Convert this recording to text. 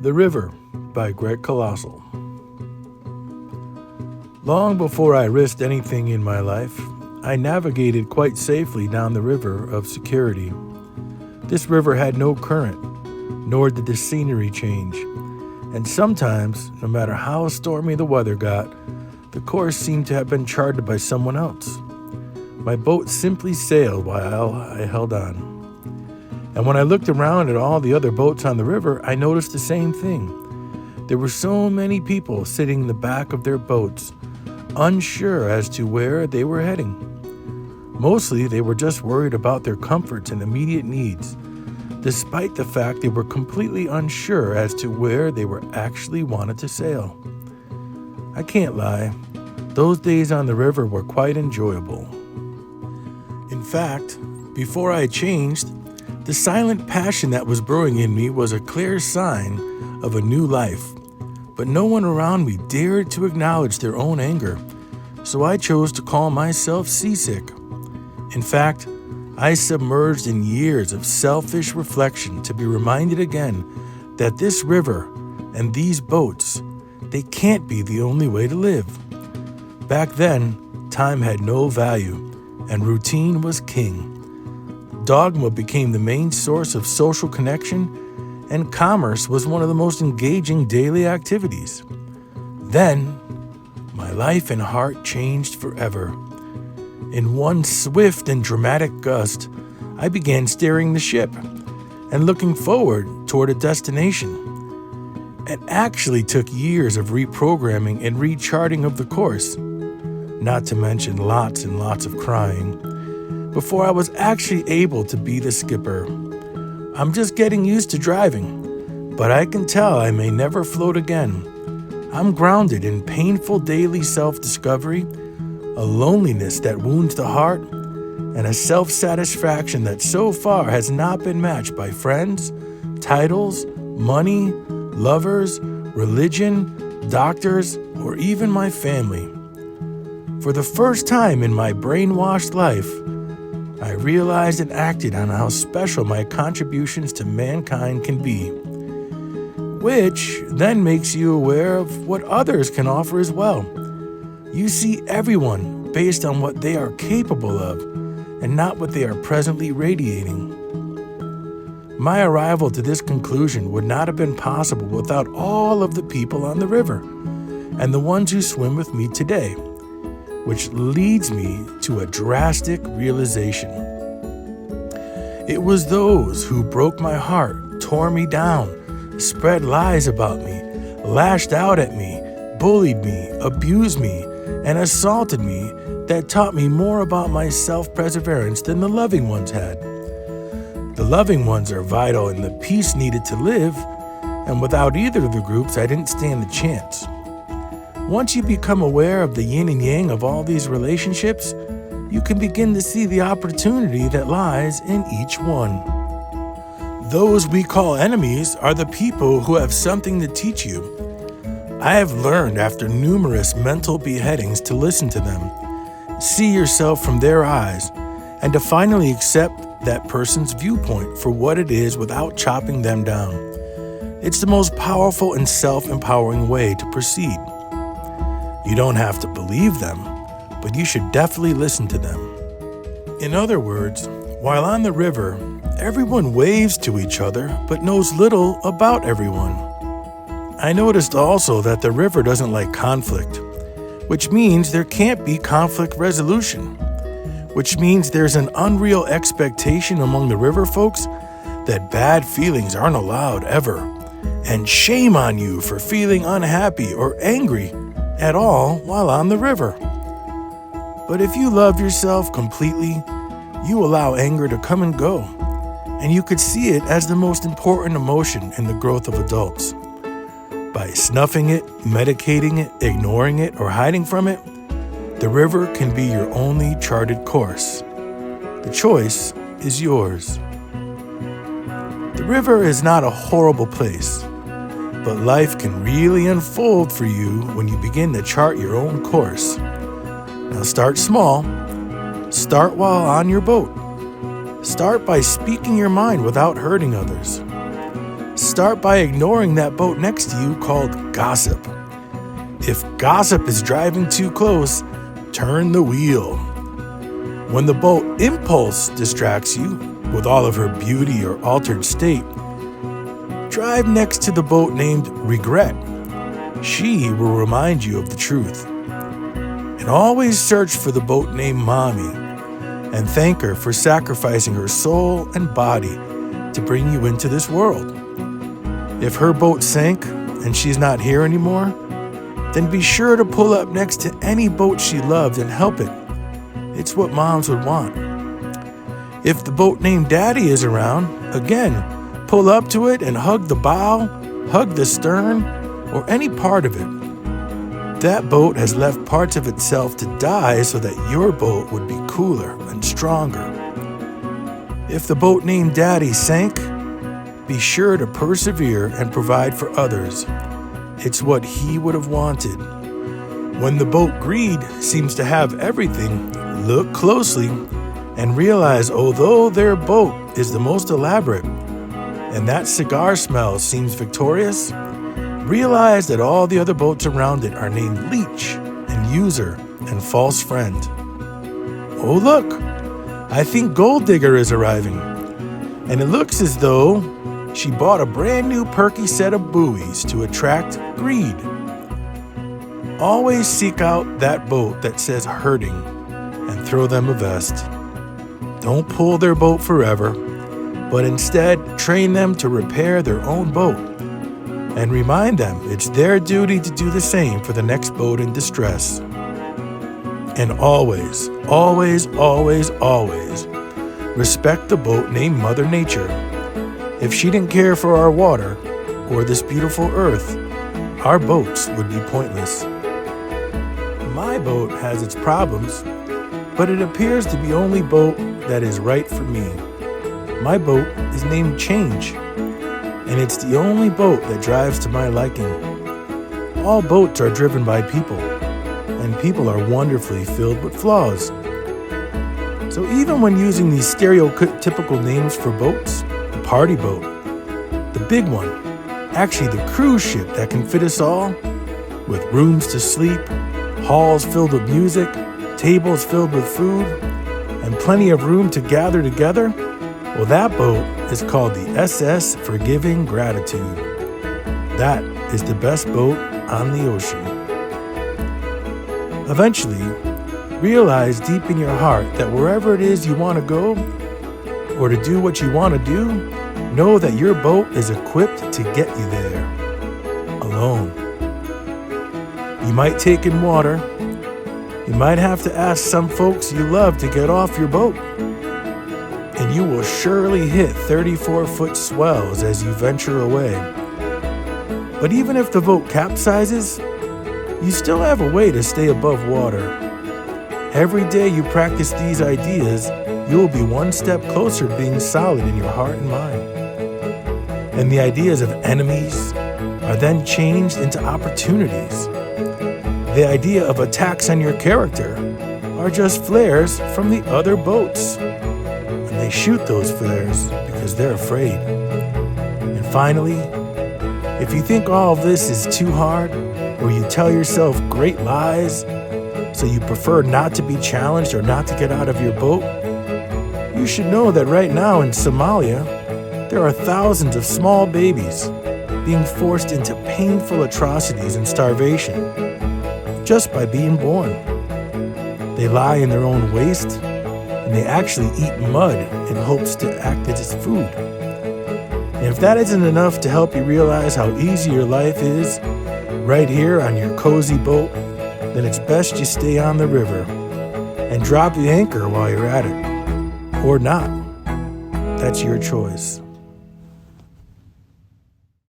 The River by Colossale. Long before I risked anything in my life, I navigated quite safely down the river of security. This river had no current, nor did the scenery change, and sometimes, no matter how stormy the weather got, the course seemed to have been charted by someone else. My boat simply sailed while I held on. And when I looked around at all the other boats on the river, I noticed the same thing. There were so many people sitting in the back of their boats, unsure as to where they were heading. Mostly, they were just worried about their comforts and immediate needs, despite the fact they were completely unsure as to where they were actually wanted to sail. I can't lie, those days on the river were quite enjoyable. In fact, before I changed, the silent passion that was brewing in me was a clear sign of a new life, but no one around me dared to acknowledge their own anger, so I chose to call myself seasick. In fact, I submerged in years of selfish reflection to be reminded again that this river and these boats, they can't be the only way to live. Back then, time had no value, and routine was king. Dogma became the main source of social connection, and commerce was one of the most engaging daily activities. Then, my life and heart changed forever. In one swift and dramatic gust, I began steering the ship and looking forward toward a destination. It actually took years of reprogramming and recharting of the course, not to mention lots and lots of crying, before I was actually able to be the skipper. I'm just getting used to driving, but I can tell I may never float again. I'm grounded in painful daily self-discovery, a loneliness that wounds the heart, and a self-satisfaction that so far has not been matched by friends, titles, money, lovers, religion, doctors, or even my family. For the first time in my brainwashed life, I realized and acted on how special my contributions to mankind can be, which then makes you aware of what others can offer as well. You see everyone based on what they are capable of and not what they are presently radiating. My arrival to this conclusion would not have been possible without all of the people on the river and the ones who swim with me today, which leads me to a drastic realization. It was those who broke my heart, tore me down, spread lies about me, lashed out at me, bullied me, abused me, and assaulted me that taught me more about my self-perseverance than the loving ones had. The loving ones are vital in the peace needed to live, and without either of the groups, I didn't stand a chance. Once you become aware of the yin and yang of all these relationships, you can begin to see the opportunity that lies in each one. Those we call enemies are the people who have something to teach you. I have learned after numerous mental beheadings to listen to them, see yourself from their eyes, and to finally accept that person's viewpoint for what it is without chopping them down. It's the most powerful and self-empowering way to proceed. You don't have to believe them, but you should definitely listen to them. In other words, while on the river, everyone waves to each other but knows little about everyone. I noticed also that the river doesn't like conflict, which means there can't be conflict resolution, which means there's an unreal expectation among the river folks that bad feelings aren't allowed ever, and shame on you for feeling unhappy or angry at all while on the river. But if you love yourself completely, you allow anger to come and go, and you could see it as the most important emotion in the growth of adults. By snuffing it, medicating it, ignoring it, or hiding from it, the river can be your only charted course. The choice is yours. The river is not a horrible place, but life can really unfold for you when you begin to chart your own course. Now start small. Start while on your boat. Start by speaking your mind without hurting others. start by ignoring that boat next to you called gossip. If gossip is driving too close, turn the wheel. When the boat impulse distracts you with all of her beauty or altered state, drive next to the boat named regret. She will remind you of the truth. And always search for the boat named mommy and thank her for sacrificing her soul and body to bring you into this world. If her boat sank and she's not here anymore, then be sure to pull up next to any boat she loved and help it. It's what moms would want. If the boat named Daddy is around, again, pull up to it and hug the bow, hug the stern, or any part of it. That boat has left parts of itself to die so that your boat would be cooler and stronger. If the boat named Daddy sank, be sure to persevere and provide for others. It's what he would have wanted. When the boat greed seems to have everything, look closely and realize although their boat is the most elaborate and that cigar smell seems victorious, realize that all the other boats around it are named Leech and User and False Friend. Oh look, I think Gold Digger is arriving, and it looks as though she bought a brand new perky set of buoys to attract greed. Always seek out that boat that says hurting and throw them a vest. Don't pull their boat forever, but instead train them to repair their own boat. And remind them it's their duty to do the same for the next boat in distress. And always, always, always, always respect the boat named Mother Nature. If she didn't care for our water or this beautiful earth, our boats would be pointless. My boat has its problems, but it appears to be only boat that is right for me. My boat is named Change, and it's the only boat that drives to my liking. All boats are driven by people, and people are wonderfully filled with flaws. So even when using these stereotypical names for boats, the party boat, the big one, actually the cruise ship that can fit us all, with rooms to sleep, halls filled with music, tables filled with food, and plenty of room to gather together, well, that boat is called the SS Forgiving Gratitude. That is the best boat on the ocean. Eventually, realize deep in your heart that wherever it is you want to go, or to do what you want to do, know that your boat is equipped to get you there, alone. You might take in water. You might have to ask some folks you love to get off your boat. And you will surely hit 34-foot swells as you venture away. But even if the boat capsizes, you still have a way to stay above water. Every day you practice these ideas, you will be one step closer to being solid in your heart and mind. And the ideas of enemies are then changed into opportunities. The idea of attacks on your character are just flares from the other boats. And they shoot those flares because they're afraid. And finally, if you think all of this is too hard, or you tell yourself great lies, so you prefer not to be challenged or not to get out of your boat, you should know that right now in Somalia, there are thousands of small babies being forced into painful atrocities and starvation just by being born. They lie in their own waste, and they actually eat mud in hopes to act as food. And if that isn't enough to help you realize how easy your life is right here on your cozy boat, then it's best you stay on the river and drop the anchor while you're at it. Or not. That's your choice.